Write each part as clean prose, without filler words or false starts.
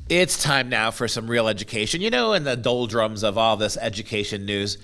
It's time now for some real education. You know, in the doldrums of all this education news,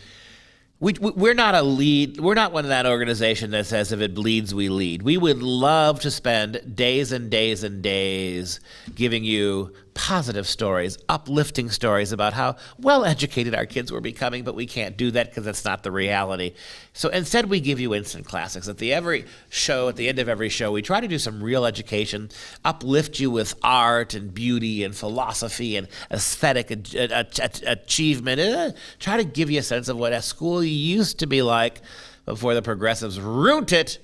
we're not a lead. We're not one of that organization that says if it bleeds, we lead. We would love to spend days and days and days giving you positive stories, uplifting stories about how well educated our kids were becoming, but we can't do that because that's not the reality. So instead, we give you instant classics. At the end of every show, we try to do some real education, uplift you with art and beauty and philosophy and aesthetic achievement. Try to give you a sense of what a school used to be like before the progressives ruined it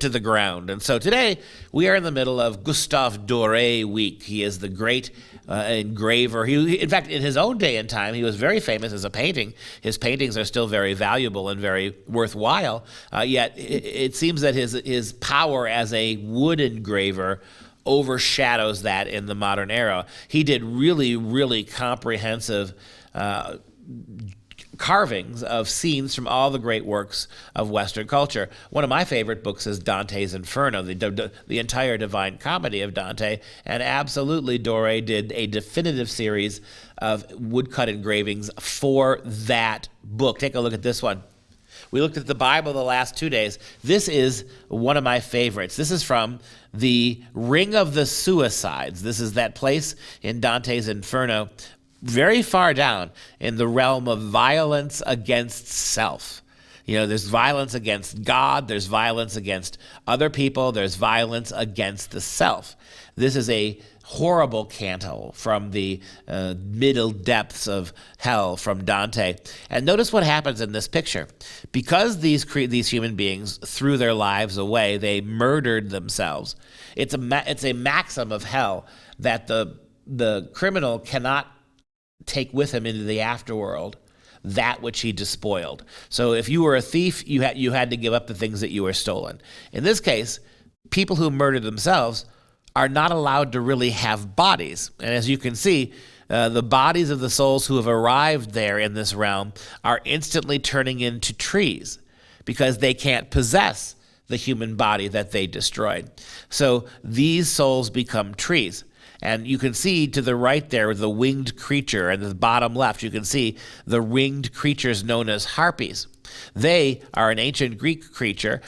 to the ground. And so today we are in the middle of Gustave Dore week. He is the great engraver. In fact, in his own day and time, he was very famous as a painting. His paintings are still very valuable and very worthwhile. Yet it seems that his power as a wood engraver overshadows that in the modern era. He did really, really comprehensive carvings of scenes from all the great works of Western culture. One of my favorite books is Dantes Inferno, the entire Divine Comedy of Dante, and absolutely Dore did a definitive series of woodcut engravings for that book. Take a look at this one. We looked at the Bible the last 2 days. This is one of my favorites. This is from the Ring of the Suicides. This is that place in Dante's Inferno very far down in the realm of violence against self. You know, there's violence against God, there's violence against other people, there's violence against the self. This is a horrible canto from the middle depths of hell from Dante. And notice what happens in this picture. Because these human beings threw their lives away, they murdered themselves. It's a maxim of hell that the criminal cannot take with him into the afterworld that which he despoiled. So if you were a thief, you had to give up the things that you were stolen. In this case, people who murdered themselves are not allowed to really have bodies. And as you can see, the bodies of the souls who have arrived there in this realm are instantly turning into trees because they can't possess the human body that they destroyed. So these souls become trees. And you can see to the right there the winged creature, and the bottom left you can see the winged creatures known as harpies. They are an ancient Greek creature,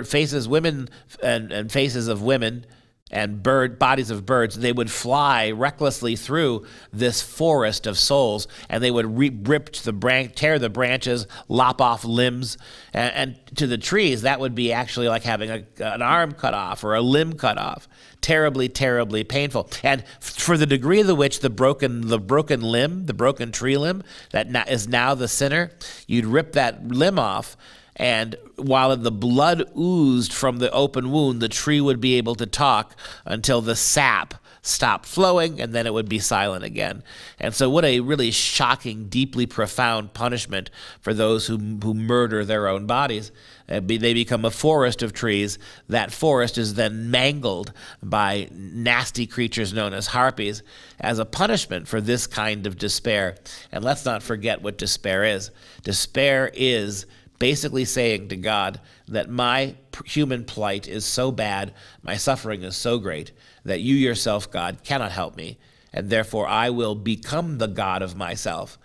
faces women and faces of women, and bodies of birds. They would fly recklessly through this forest of souls, and they would tear the branches, lop off limbs, and to the trees that would be actually like having an arm cut off or a limb cut off. Terribly, terribly painful. And for the degree to which the broken limb, the broken tree limb that is now the sinner, you'd rip that limb off, and while the blood oozed from the open wound, the tree would be able to talk until the sap stopped flowing, and then it would be silent again. And so what a really shocking, deeply profound punishment for those who murder their own bodies. They become a forest of trees. That forest is then mangled by nasty creatures known as harpies as a punishment for this kind of despair. And let's not forget what despair is. Despair is basically saying to God that my human plight is so bad, my suffering is so great, that you yourself, God, cannot help me, and therefore I will become the God of myself,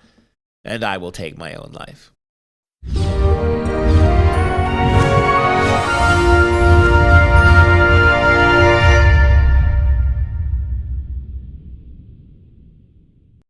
and I will take my own life.